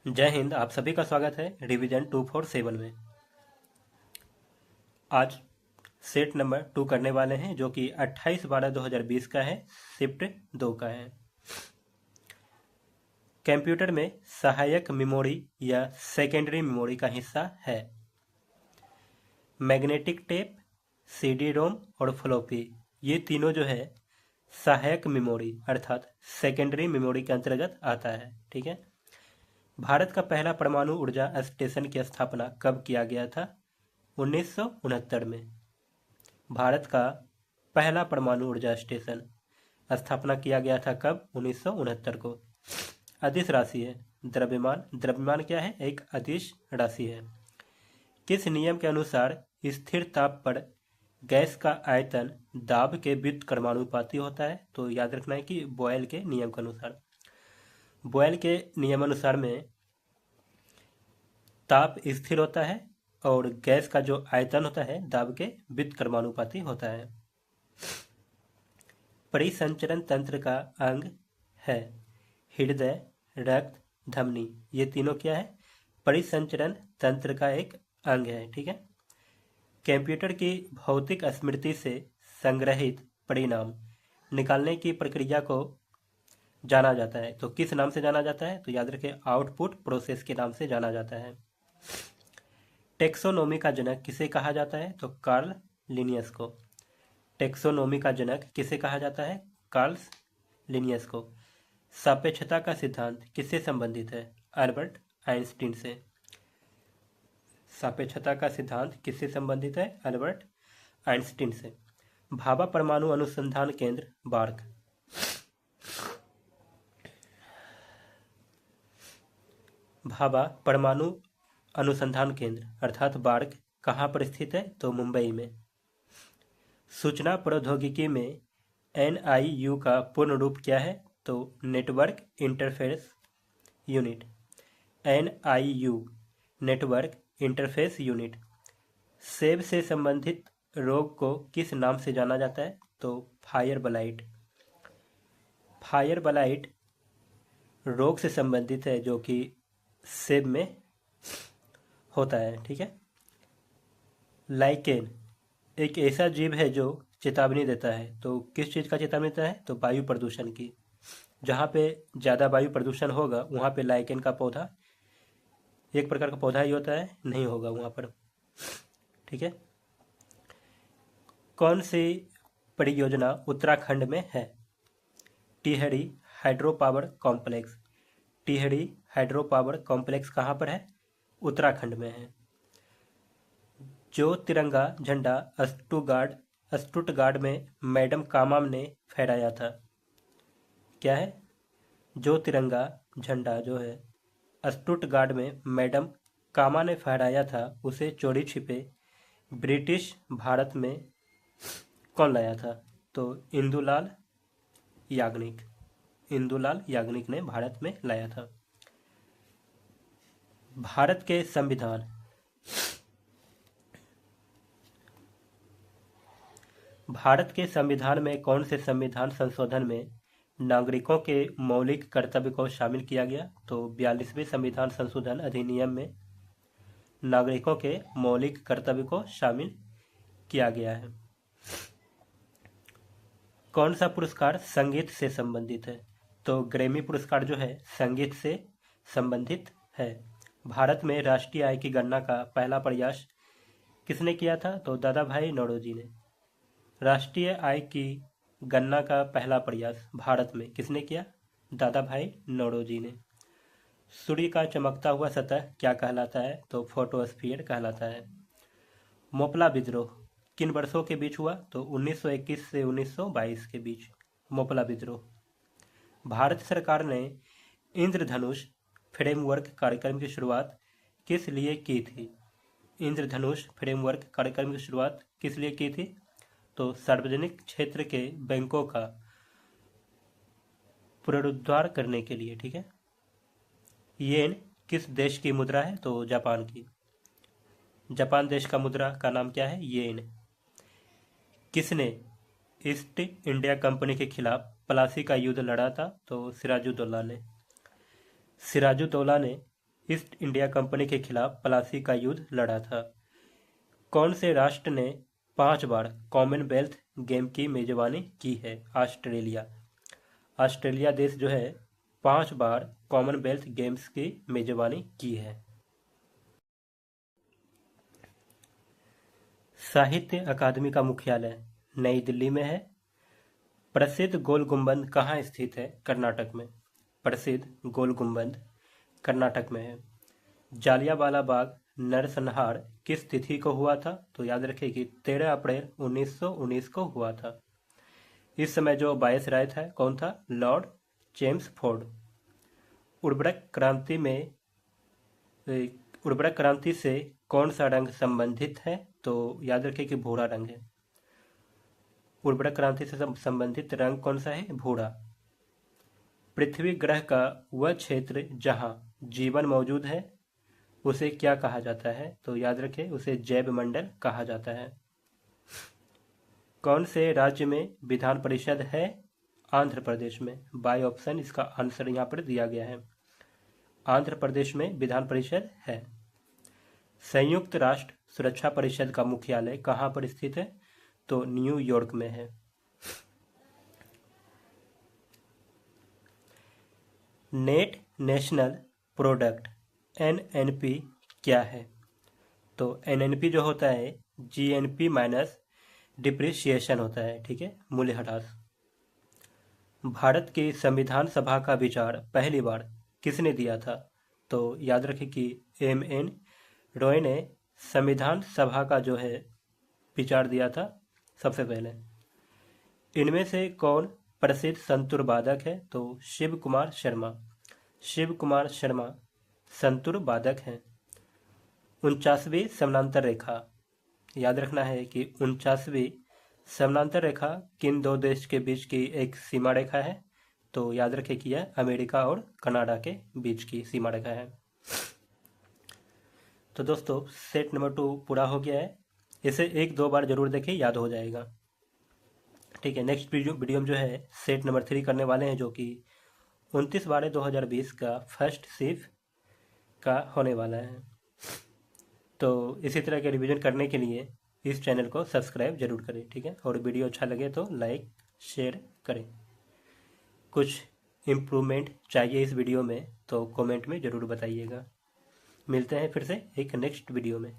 जय हिंद। आप सभी का स्वागत है रिवीजन 247 में। आज सेट नंबर 2 करने वाले हैं जो कि 28/12/2020 का है, शिफ्ट 2 का है। कंप्यूटर में सहायक मेमोरी या सेकेंडरी मेमोरी का हिस्सा है। मैग्नेटिक टेप, सीडी रोम और फ्लॉपी, ये तीनों जो है सहायक मेमोरी अर्थात सेकेंडरी मेमोरी के अंतर्गत आता है। ठीक है। भारत का पहला परमाणु ऊर्जा स्टेशन की स्थापना कब किया गया था? 1969 में। भारत का पहला परमाणु ऊर्जा स्टेशन स्थापना किया गया था कब? 1969 को। अदिश राशि है द्रव्यमान। द्रव्यमान क्या है? एक अदिश राशि है। किस नियम के अनुसार स्थिर ताप पर गैस का आयतन दाब के व्युत्क्रमानुपाती होता है? तो याद रखना है कि बॉयल के नियम के अनुसार। बॉयल के नियमानुसार में ताप स्थिर होता है और गैस का जो आयतन होता है दाब के व्युत्क्रमानुपाती होता है। परिसंचरण तंत्र का अंग है हृदय, रक्त, धमनी, ये तीनों क्या है? परिसंचरण तंत्र का एक अंग है। ठीक है। कंप्यूटर की भौतिक स्मृति से संग्रहित परिणाम निकालने की प्रक्रिया को जाना जाता है, तो किस नाम से जाना जाता है? तो याद रखें, आउटपुट प्रोसेस के नाम से जाना जाता है। टेक्सोनोमी का जनक किसे कहा जाता है? तो कार्ल लिनियस को। टेक्सोनोमी का जनक किसे कहा जाता है? कार्ल लिनियस को। सापेक्षता का सिद्धांत किससे संबंधित है? अल्बर्ट आइंस्टीन से। सापेक्षता का सिद्धांत किससे संबंधित है? अल्बर्ट आइंस्टीन से। भाभा परमाणु अनुसंधान केंद्र बार्क। भाभा परमाणु अनुसंधान केंद्र अर्थात बार्क कहाँ पर स्थित है? तो मुंबई में। सूचना प्रौद्योगिकी में NIU का पूर्ण रूप क्या है? तो network interface unit. NIU network interface unit. सेब से संबंधित रोग को किस नाम से जाना जाता है? तो फायर ब्लाइट। फायर ब्लाइट रोग से संबंधित है जो कि सेब में होता है। ठीक है। लाइकेन एक ऐसा जीव है जो चेतावनी देता है, तो किस चीज़ का चेतावनी देता है? तो वायु प्रदूषण की। जहाँ पे ज़्यादा वायु प्रदूषण होगा वहाँ पे लाइकेन का पौधा, एक प्रकार का पौधा ही होता है, नहीं होगा वहाँ पर। ठीक है। कौन सी परियोजना उत्तराखंड में है? Tehri hydro power complex. Tehri hydro power complex कहाँ पर है? उत्तराखंड में है। जो तिरंगा झंडा स्टुटगार्ड में मैडम कामाम ने फहराया था, क्या है? जो तिरंगा झंडा जो है स्टुटगार्ड में मैडम कामा ने फहराया था, उसे चोरी छिपे ब्रिटिश भारत में कौन लाया था? तो इंदुलाल याग्निक। इंदुलाल याग्निक ने भारत में लाया था। भारत के संविधान भारत के संविधान में कौन से संविधान संशोधन में नागरिकों के मौलिक कर्तव्य को शामिल किया गया? तो 42वें संविधान संशोधन अधिनियम में नागरिकों के मौलिक कर्तव्य को शामिल किया गया है। कौन सा पुरस्कार संगीत से संबंधित है? तो ग्रैमी पुरस्कार जो है संगीत से संबंधित है। भारत में राष्ट्रीय आय की गणना का पहला प्रयास किसने किया था? तो दादा भाई नौरोजी ने। राष्ट्रीय आय की गणना का पहला प्रयास भारत में किसने किया? दादा भाई नौरोजी ने। सूर्य का चमकता हुआ सतह क्या कहलाता है? तो फोटोस्फीयर कहलाता है। मोपला विद्रोह किन वर्षों के बीच हुआ? तो 1921 से 1922 के बीच मोपला विद्रोह। भारत सरकार ने इंद्रधनुष फ्रेमवर्क कार्यक्रम की शुरुआत किस लिए की थी? इंद्रधनुष फ्रेमवर्क कार्यक्रम की शुरुआत किस लिए की थी? तो सार्वजनिक क्षेत्र के बैंकों का पुनरुद्धार करने के लिए। ठीक है। येन किस देश की मुद्रा है? तो जापान की। जापान देश का मुद्रा का नाम क्या है? येन। किसने ईस्ट इंडिया कंपनी के खिलाफ प्लासी का युद्ध लड़ा था? तो सिराजुद्दौला ने। सिराजुद्दौला ने ईस्ट इंडिया कंपनी के खिलाफ प्लासी का युद्ध लड़ा था? कौन से राष्ट्र ने 5 बार कॉमनवेल्थ गेम की मेजबानी की है? ऑस्ट्रेलिया। ऑस्ट्रेलिया देश जो है 5 बार कॉमनवेल्थ गेम्स की मेजबानी की है। साहित्य अकादमी का मुख्यालय नई दिल्ली में है। प्रसिद्ध गोल गुंबद कहाँ स्थित है? कर्नाटक में। प्रसिद्ध गोल गुंबद कर्नाटक में है। जालियांवाला बाग नरसंहार किस तिथि को हुआ था? तो याद रखिए कि 13 अप्रैल 1919 को हुआ था। इस समय जो वायसराय था कौन था? Lord Chelmsford. उर्वरक क्रांति में उर्वरक क्रांति से कौन सा रंग संबंधित है? तो याद रखिए कि भूरा रंग है। उर्वरक क्रांति से संबंधित रंग कौन सा है? भूरा। पृथ्वी ग्रह का वह क्षेत्र जहां जीवन मौजूद है उसे क्या कहा जाता है? तो याद रखें उसे जैव मंडल कहा जाता है। कौन से राज्य में विधान परिषद है? आंध्र प्रदेश में। बाय ऑप्शन इसका आंसर यहाँ पर दिया गया है। आंध्र प्रदेश में विधान परिषद है। संयुक्त राष्ट्र सुरक्षा परिषद का मुख्यालय कहाँ पर स्थित है? तो न्यूयॉर्क में है। नेट नेशनल प्रोडक्ट NNP क्या है? तो NNP जो होता है GNP माइनस डिप्रिसिएशन होता है, ठीक है, मूल्यह्रास। भारत की संविधान सभा का विचार पहली बार किसने दिया था? तो याद रखें कि MN रॉय ने संविधान सभा का जो है विचार दिया था सबसे पहले। इनमें से कौन प्रसिद्ध संतूर वादक है? तो शिव कुमार शर्मा। शिव कुमार शर्मा संतूर वादक हैं। 49वीं समानांतर रेखा, याद रखना है कि 49वीं समानांतर रेखा किन दो देश के बीच की एक सीमा रेखा है? तो याद रखें कि यह अमेरिका और कनाडा के बीच की सीमा रेखा है। तो दोस्तों सेट नंबर 2 पूरा हो गया है। इसे 1-2 बार जरूर देखें, याद हो जाएगा। ठीक है, नेक्स्ट वीडियो में जो है सेट नंबर 3 करने वाले हैं, जो कि 29/12/2020 का फर्स्ट शिफ्ट का होने वाला है। तो इसी तरह के रिवीजन करने के लिए इस चैनल को सब्सक्राइब जरूर करें, ठीक है, और वीडियो अच्छा लगे तो लाइक शेयर करें। कुछ इम्प्रूवमेंट चाहिए इस वीडियो में तो कमेंट में ज़रूर बताइएगा। मिलते हैं फिर से एक नेक्स्ट वीडियो में।